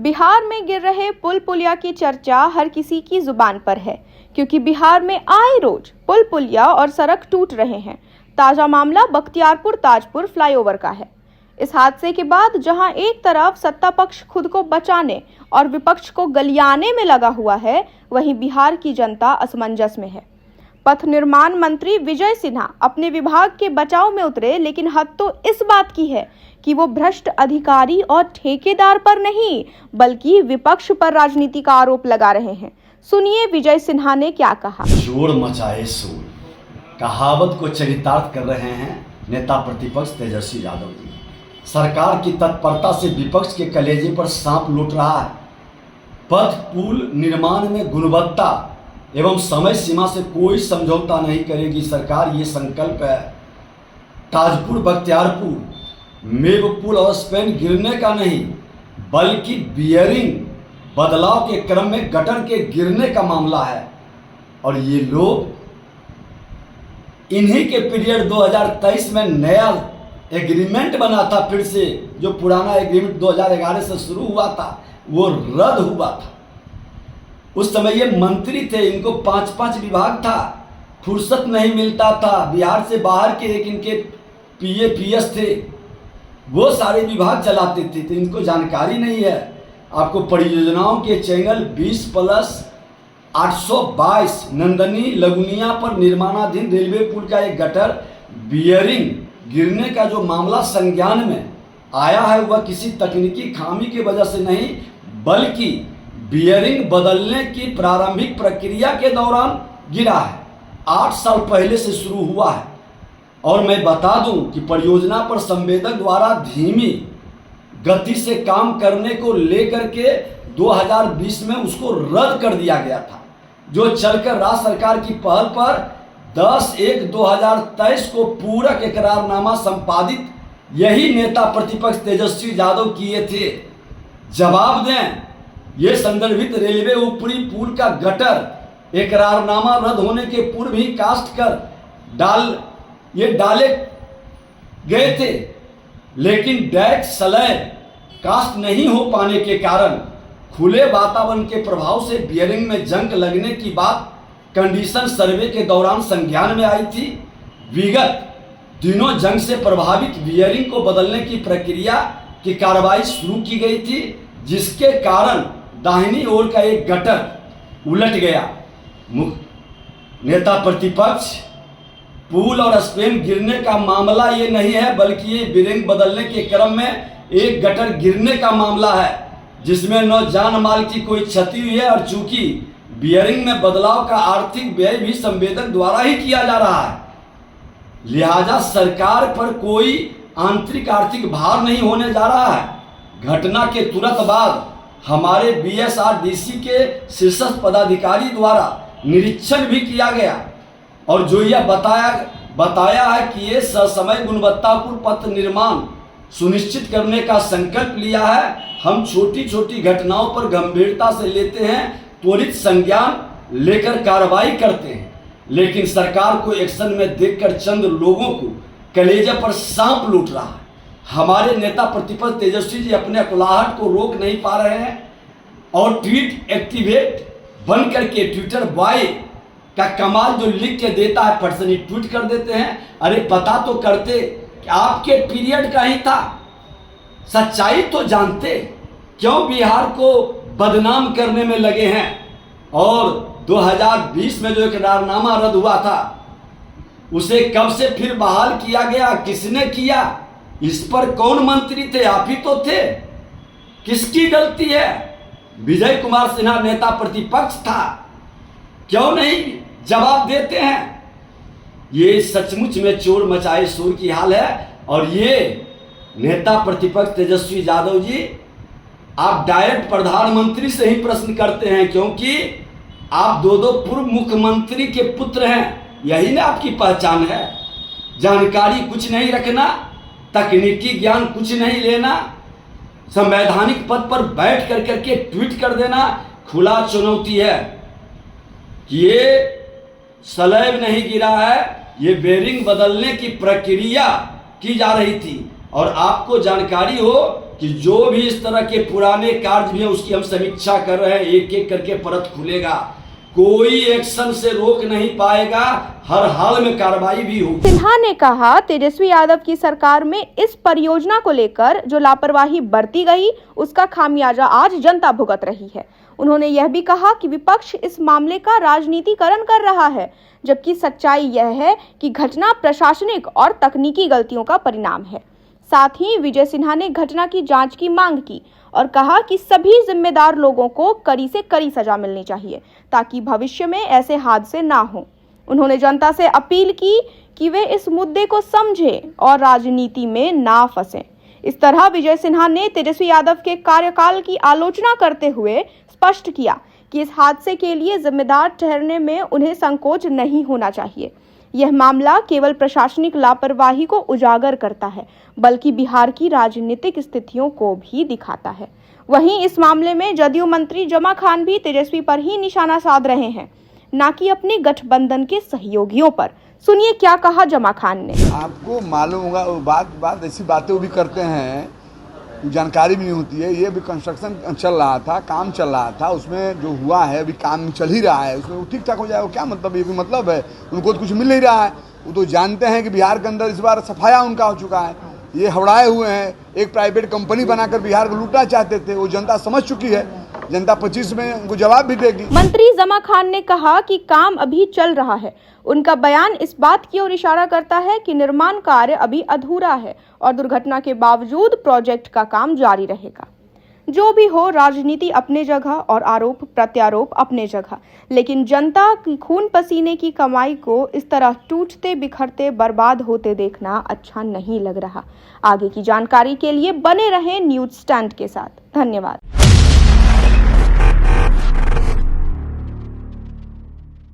बिहार में गिर रहे पुल पुलिया की चर्चा हर किसी की जुबान पर है, क्योंकि बिहार में आए रोज पुल पुलिया और सड़क टूट रहे हैं। ताजा मामला बख्तियारपुर ताजपुर फ्लाईओवर का है। इस हादसे के बाद जहां एक तरफ सत्ता पक्ष खुद को बचाने और विपक्ष को गलियाने में लगा हुआ है, वहीं बिहार की जनता असमंजस में है। पथ निर्माण मंत्री विजय सिन्हा अपने विभाग के बचाव में उतरे, लेकिन हद तो इस बात की है कि वो भ्रष्ट अधिकारी और ठेकेदार पर नहीं, बल्कि विपक्ष पर राजनीति का आरोप लगा रहे हैं। सुनिए विजय सिन्हा ने क्या कहा। शोर मचाए शोर कहावत को चरितार्थ कर रहे हैं नेता प्रतिपक्ष तेजस्वी यादव जी। सरकार की तत्परता से विपक्ष के कलेजे पर सांप लूट रहा है। पथ पुल निर्माण में गुणवत्ता एवं समय सीमा से कोई समझौता नहीं करेगी सरकार, ये संकल्प है। ताजपुर बख्तियारपुर मेव पुल और स्पैन गिरने का नहीं, बल्कि बियरिंग बदलाव के क्रम में गटर के गिरने का मामला है। और ये लोग इन्हीं के पीरियड 2023 में नया एग्रीमेंट बना था, फिर से जो पुराना एग्रीमेंट 2011 से शुरू हुआ था वो रद्द हुआ था। उस समय ये मंत्री थे, इनको 5-5 विभाग था, फुर्सत नहीं मिलता था। बिहार से बाहर के एक इनके PAPS थे, वो सारे विभाग चलाते थे, तो इनको जानकारी नहीं है। आपको परियोजनाओं के चैनल 20+822 नंदनी लगुनिया पर निर्माणाधीन रेलवे पुल का एक गटर बियरिंग गिरने का जो मामला संज्ञान में आया है, वह किसी तकनीकी खामी की वजह से नहीं, बल्कि बियरिंग बदलने की प्रारंभिक प्रक्रिया के दौरान गिरा है। 8 साल पहले से शुरू हुआ है। और मैं बता दूं कि परियोजना पर संवेदक द्वारा धीमी गति से काम करने को लेकर के 2020 में उसको रद्द कर दिया गया था, जो चलकर राज्य सरकार की पहल पर 10/1/2023 को पूरक इकरारनामा संपादित यही नेता प्रतिपक्ष तेजस्वी यादव किए थे। जवाब दें, ये संदर्भित रेलवे ऊपरी पुल का गटर इकरारनामा रद्द होने के पूर्व ही कास्ट कर डाले गए थे, लेकिन डैक स्लैब कास्ट नहीं हो पाने के कारण खुले वातावरण के प्रभाव से बियरिंग में जंग लगने की बात कंडीशन सर्वे के दौरान संज्ञान में आई थी। विगत दिनों जंग से प्रभावित बियरिंग को बदलने की प्रक्रिया की कार्रवाई शुरू की गई थी, जिसके कारण दाहिनी ओर का एक गटर उलट गया। नेता प्रतिपक्ष पुल और स्पैन गिरने का मामला ये नहीं है, बल्कि ये बियरिंग बदलने के क्रम में एक गटर गिरने का मामला है, जिसमें न जान माल की कोई क्षति हुई है। और चूंकि बियरिंग में बदलाव का आर्थिक व्यय भी संवेदक द्वारा ही किया जा रहा है, लिहाजा सरकार पर कोई आंतरिक आर्थिक भार नहीं होने जा रहा है। घटना के तुरंत बाद हमारे BSRDC के शीर्ष पदाधिकारी द्वारा निरीक्षण भी किया गया, और जो यह बताया है कि ये ससमय गुणवत्तापूर्ण पथ निर्माण सुनिश्चित करने का संकल्प लिया है। हम छोटी छोटी घटनाओं पर गंभीरता से लेते हैं, त्वरित संज्ञान लेकर कार्रवाई करते हैं, लेकिन सरकार को एक्शन में देखकर चंद लोगों को कलेजे पर सांप लूट रहा है। हमारे नेता प्रतिपक्ष तेजस्वी जी अपने अकुलाहट को रोक नहीं पा रहे हैं और ट्वीट एक्टिवेट बन करके ट्विटर बॉय का कमाल जो लिख के देता है, फट से ट्वीट कर देते हैं। अरे पता तो करते कि आपके पीरियड का ही था, सच्चाई तो जानते, क्यों बिहार को बदनाम करने में लगे हैं। और 2020 में जो इकरारनामा रद्द हुआ था, उसे कब से फिर बहाल किया गया, किसने किया, इस पर कौन मंत्री थे? आप ही तो थे। किसकी गलती है? विजय कुमार सिन्हा नेता प्रतिपक्ष था, क्यों नहीं जवाब देते हैं? ये सचमुच में चोर मचाए शोर की हाल है। और ये नेता प्रतिपक्ष तेजस्वी यादव जी, आप डायरेक्ट प्रधानमंत्री से ही प्रश्न करते हैं, क्योंकि आप दो पूर्व मुख्यमंत्री के पुत्र हैं। यही ना आपकी पहचान है। जानकारी कुछ नहीं रखना, तकनीकी ज्ञान कुछ नहीं लेना, संवैधानिक पद पर बैठ करके ट्वीट कर देना खुला चुनौती है। ये स्लैब नहीं गिरा है, ये बेरिंग बदलने की प्रक्रिया की जा रही थी। और आपको जानकारी हो कि जो भी इस तरह के पुराने कार्य भी हैं उसकी हम समीक्षा कर रहे हैं, एक एक करके परत खुलेगा, कोई एक्शन से रोक नहीं पाएगा, हर हाल में कार्रवाई भी होगी। सिन्हा ने कहा, तेजस्वी यादव की सरकार में इस परियोजना को लेकर जो लापरवाही बरती गई उसका खामियाजा आज जनता भुगत रही है। उन्होंने यह भी कहा कि विपक्ष इस मामले का राजनीतिकरण कर रहा है, जबकि सच्चाई यह है कि घटना प्रशासनिक और तकनीकी गलतियों का परिणाम है। साथ ही विजय सिन्हा ने घटना की जांच की मांग की और कहा कि सभी जिम्मेदार लोगों को कड़ी से कड़ी सजा मिलनी चाहिए ताकि भविष्य में ऐसे हादसे ना हों। उन्होंने जनता से अपील की कि वे इस मुद्दे को समझें और राजनीति में ना फंसें। इस तरह विजय सिन्हा ने तेजस्वी यादव के कार्यकाल की आलोचना करते हुए स्पष्ट किया कि इस हादसे के लिए जिम्मेदार ठहरने में उन्हें संकोच नहीं होना चाहिए। यह मामला केवल प्रशासनिक लापरवाही को उजागर करता है, बल्कि बिहार की राजनीतिक स्थितियों को भी दिखाता है। वहीं इस मामले में जदयू मंत्री जमा खान भी तेजस्वी पर ही निशाना साध रहे हैं, न कि अपने गठबंधन के सहयोगियों पर। सुनिए क्या कहा जमा खान ने। आपको मालूम होगा बात ऐसी बातें वो भी करते हैं, जानकारी भी नहीं होती है। ये भी कंस्ट्रक्शन चल रहा था, काम चल रहा था, उसमें जो हुआ है अभी काम चल ही रहा है, उसमें वो ठीक ठाक हो जाएगा। क्या मतलब, ये भी मतलब है? उनको तो कुछ मिल नहीं रहा है। वो तो जानते हैं कि बिहार के अंदर इस बार सफाया उनका हो चुका है। ये हवड़ाए हुए हैं, एक प्राइवेट कंपनी बनाकर बिहार को लूटना चाहते थे। वो जनता समझ चुकी है, जनता 25 में उनको जवाब भी देगी। मंत्री जमा खान ने कहा कि काम अभी चल रहा है। उनका बयान इस बात की ओर इशारा करता है कि निर्माण कार्य अभी अधूरा है और दुर्घटना के बावजूद प्रोजेक्ट का काम जारी रहेगा। जो भी हो, राजनीति अपने जगह और आरोप प्रत्यारोप अपने जगह, लेकिन जनता की खून पसीने की कमाई को इस तरह टूटते बिखरते बर्बाद होते देखना अच्छा नहीं लग रहा। आगे की जानकारी के लिए बने रहें न्यूज़ स्टैंड के साथ। धन्यवाद।